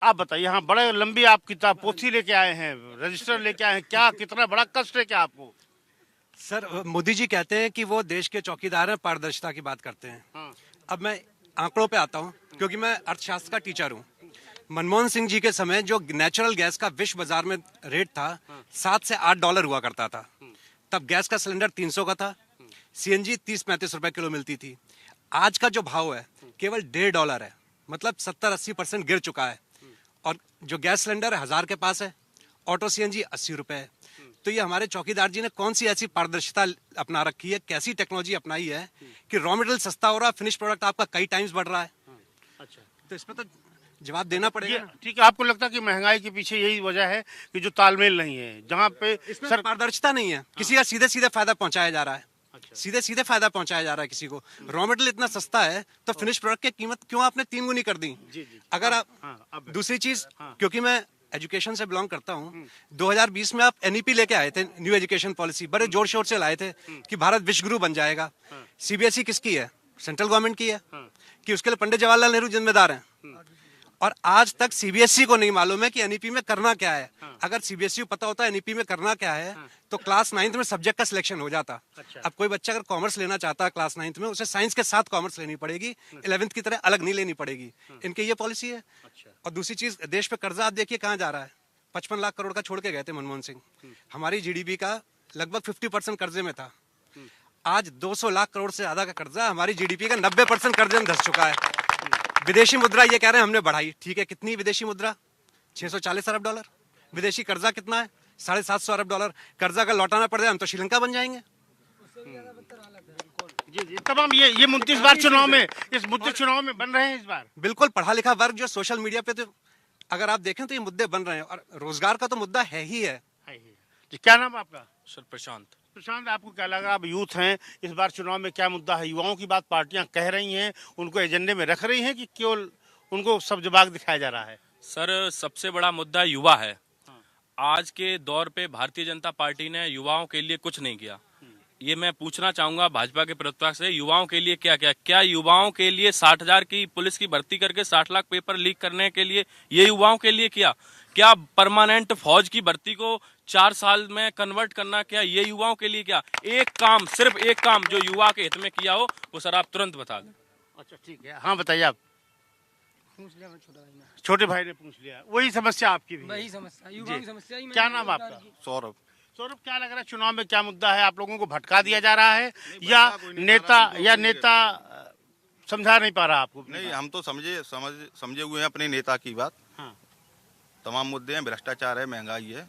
आप बताइए, हाँ, बड़े लंबी आप किताब पोथी लेके आए हैं, रजिस्टर लेके आए हैं, क्या कितना बड़ा कष्ट है क्या आपको? सर, मोदी जी कहते हैं कि वो देश के चौकीदार हैं, पारदर्शिता की बात करते हैं। हाँ। अब मैं आंकड़ों पे आता हूँ, क्योंकि मैं अर्थशास्त्र का टीचर हूँ। मनमोहन सिंह जी के समय जो नेचुरल गैस का विश्व बाजार में रेट था, 7 से 8 डॉलर हुआ करता था। तब गैस का सिलेंडर 300 का था, सीएनजी 30-35 रुपए किलो मिलती थी। आज का जो भाव है केवल $1.5 है, मतलब 70-80% गिर चुका है। और जो गैस सिलेंडर है 1000 के पास है, ऑटो सीएनजी 80 रुपए है। तो ये हमारे चौकीदार जी ने कौन सी ऐसी पारदर्शिता अपना रखी है, कैसी टेक्नोलॉजी अपनाई है कि रॉ मटेरियल सस्ता हो रहा है, फिनिश प्रोडक्ट आपका कई टाइम्स बढ़ रहा है। अच्छा, तो इसमें तो जवाब देना पड़ेगा ना। ठीक है, आपको लगता है कि महंगाई के पीछे यही वजह है कि जो तालमेल नहीं है, जहाँ पे सर पारदर्शिता नहीं है, किसी का सीधे सीधे फायदा पहुंचाया जा रहा है। सीधे सीधे फायदा पहुंचाया जा रहा है किसी को। रॉ मटेरियल इतना सस्ता है तो फिनिश प्रोडक्ट की कीमत क्यों आपने 3 गुनी कर दी? अगर आप दूसरी चीज, क्योंकि मैं एजुकेशन से बिलोंग करता हूँ, 2020 में आप एनईपी लेके आए थे, न्यू एजुकेशन पॉलिसी, बड़े जोर शोर से लाए थे कि भारत विश्व गुरु बन जाएगा। सीबीएसई किसकी है? सेंट्रल गवर्नमेंट की है। कि उसके लिए पंडित जवाहरलाल नेहरू जिम्मेदार हैं। और आज तक सीबीएसई को नहीं मालूम है कि एनईपी में करना क्या है। अगर सीबीएसई को पता होता है एनईपी में करना क्या है, तो क्लास 9th में सब्जेक्ट का सिलेक्शन हो जाता। अब कोई बच्चा अगर कॉमर्स लेना चाहता है क्लास 9th में, उसे साइंस के साथ कॉमर्स लेनी पड़ेगी, 11th की तरह अलग नहीं लेनी पड़ेगी। इनकी ये पॉलिसी है। और दूसरी चीज, देश पे कर्जा आप देखिए कहाँ जा रहा है। 55 लाख करोड़ का छोड़ के गए थे मनमोहन सिंह। हमारी जीडीपी का लगभग 50% कर्जे में था। आज 200 लाख करोड़ से ज्यादा का कर्जा, हमारी जीडीपी का 90% कर्जे में धंस चुका है। विदेशी मुद्रा ये कह रहे हैं हमने बढ़ाई, ठीक है, कितनी विदेशी मुद्रा? 640 अरब डॉलर। विदेशी कर्जा कितना है? 750 अरब डॉलर। कर्जा का लौटाना पड़ जाए हम तो श्रीलंका बन जाएंगे। जी, तमाम ये मुद्दे इस बार चुनाव में, इस मुद्दे चुनाव में बन रहे हैं इस बार। बिल्कुल, पढ़ा लिखा वर्ग जो सोशल मीडिया पे, तो अगर आप देखें तो ये मुद्दे बन रहे हैं। और रोजगार का तो मुद्दा है ही है। जी, क्या नाम है आपका? सर प्रशांत। प्रशांत, आपको क्या लगा, आप यूथ हैं, इस बार चुनाव में क्या मुद्दा है? युवाओं की बात पार्टियां कह रही हैं, उनको एजेंडे में रख रही हैं कि केवल उनको सब जवाब दिखाया जा रहा है? सर सबसे बड़ा मुद्दा युवा है। आज के दौर पे भारतीय जनता पार्टी ने युवाओं के लिए कुछ नहीं किया। ये मैं पूछना चाहूंगा भाजपा के प्रवक्ता से, युवाओं के लिए क्या क्या? क्या युवाओं के लिए 60,000 की पुलिस की भर्ती करके 60 लाख पेपर लीक करने के लिए ये युवाओं के लिए किया? क्या परमानेंट फौज की भर्ती को 4 साल में कन्वर्ट करना, क्या ये युवाओं के लिए? क्या एक काम, सिर्फ एक काम जो युवा के हित में किया हो वो सर आप तुरंत बता दें। अच्छा, ठीक है, हाँ बताइए। आप पूछ लिया, छोटे भाई ने पूछ लिया, वही समस्या आपकी भी? वही समस्या, युवाओं की समस्या ही। क्या नाम आपका? सौरभ। सौरभ, क्या लग रहा है चुनाव में क्या मुद्दा है? आप लोगों को भटका दिया जा रहा है या नेता समझा नहीं पा रहा आपको? नहीं, हम तो समझे हुए हैं अपने नेता की बात। हाँ। तमाम मुद्दे हैं, भ्रष्टाचार है, महंगाई है,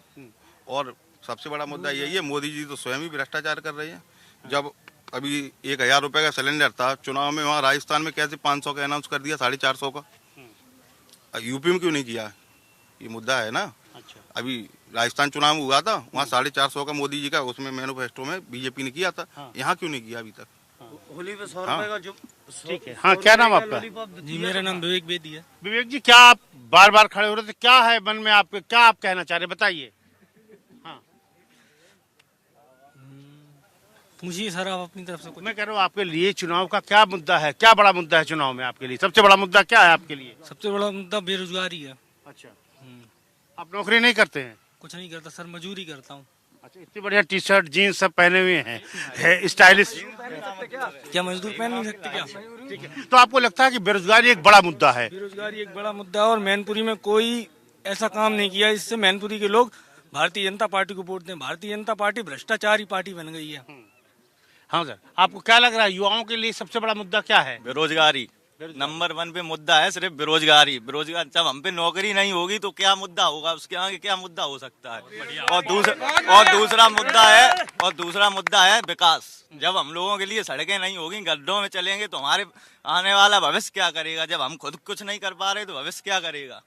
और सबसे बड़ा मुद्दा यही है, मोदी जी तो स्वयं ही भ्रष्टाचार कर रहे हैं। जब अभी 1000 रुपए का सिलेंडर था चुनाव में, वहाँ राजस्थान में कैसे 500 का अनाउंस कर दिया, 450 का। यूपी में क्यों नहीं किया? ये मुद्दा है ना। अच्छा। अभी राजस्थान चुनाव हुआ था, वहाँ 450 का मोदी जी का उसमें मैनिफेस्टो में बीजेपी ने किया था। यहाँ क्यों नहीं किया अभी तक? होली पे 100 रुपए का जो। ठीक है, हाँ, क्या नाम आपका? जी, मेरा नाम विवेक बेदी है। विवेक जी, क्या आप बार बार खड़े हो रहे थे, क्या है मन में आपके, क्या आप कहना चाह रहे, बताइए। हाँ, पूछिए सर आप अपनी तरफ से कुछ। मैं कह रहा हूँ आपके लिए चुनाव का क्या मुद्दा है, क्या बड़ा मुद्दा है चुनाव में आपके लिए? सबसे बड़ा मुद्दा क्या है आपके लिए? सबसे बड़ा मुद्दा बेरोजगारी है। अच्छा, आप नौकरी नहीं करते हैं? कुछ नहीं करता सर, मजदूरी करता हूँ। अच्छा, इतनी बढ़िया टी शर्ट जीन्स सब पहने हुए हैं, स्टाइलिश। क्या मजदूर पहन नहीं सकते क्या? ठीक है, तो आपको लगता है कि बेरोजगारी एक बड़ा मुद्दा है? बेरोजगारी एक बड़ा मुद्दा है और मैनपुरी में कोई ऐसा काम नहीं किया जिससे मैनपुरी के लोग भारतीय जनता पार्टी को वोट दें। भारतीय जनता पार्टी भ्रष्टाचारी पार्टी बन गई है। हाँ सर, आपको क्या लग रहा है युवाओं के लिए सबसे बड़ा मुद्दा क्या है? बेरोजगारी नंबर 1 पे मुद्दा है, सिर्फ बेरोजगारी। बेरोजगार जब हम पे नौकरी नहीं होगी तो क्या मुद्दा होगा, उसके आगे क्या मुद्दा हो सकता है? और दूसरा मुद्दा है विकास। जब हम लोगों के लिए सड़कें नहीं होगी, गड्ढों में चलेंगे तो हमारे आने वाला भविष्य क्या करेगा? जब हम खुद कुछ नहीं कर पा रहे तो भविष्य क्या करेगा?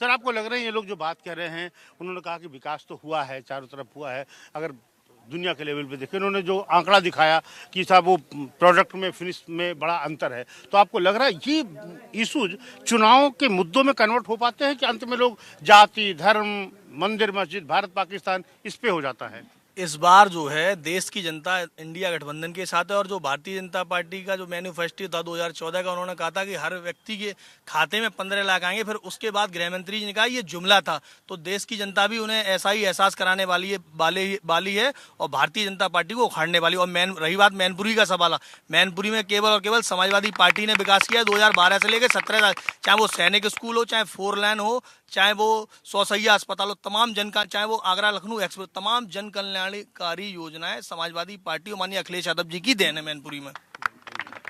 सर, आपको लग रहा है ये लोग जो बात कर रहे हैं, उन्होंने कहा कि विकास तो हुआ है, चारों तरफ हुआ है, अगर दुनिया के लेवल पे देखें, उन्होंने जो आंकड़ा दिखाया कि साहब वो प्रोडक्ट में फिनिश में बड़ा अंतर है, तो आपको लग रहा है ये इशूज चुनाव के मुद्दों में कन्वर्ट हो पाते हैं कि अंत में लोग जाति, धर्म, मंदिर, मस्जिद, भारत पाकिस्तान इस पे हो जाता है? इस बार जो है देश की जनता इंडिया गठबंधन के साथ है और जो भारतीय जनता पार्टी का जो मैनिफेस्टो था 2014 का, उन्होंने कहा था कि हर व्यक्ति के खाते में 15 लाख आएंगे। फिर उसके बाद गृह मंत्री जी ने कहा ये जुमला था। तो देश की जनता भी उन्हें ऐसा ही एहसास कराने वाली है और भारतीय जनता पार्टी को उखाड़ने वाली। और रही बात मैनपुरी का सवाल, मैनपुरी में केवल और केवल समाजवादी पार्टी ने विकास किया है 2012 से लेकर 17 तक। चाहे वो सैनिक स्कूल हो, चाहे 4 लेन हो, चाहे वो 100 सैया अस्पताल हो, तमाम चाहे वो आगरा लखनऊ एक्सप्रेस, तमाम जन कल्याणकारी योजनाएं समाजवादी पार्टी और माननीय अखिलेश यादव जी की देन है मैनपुरी में।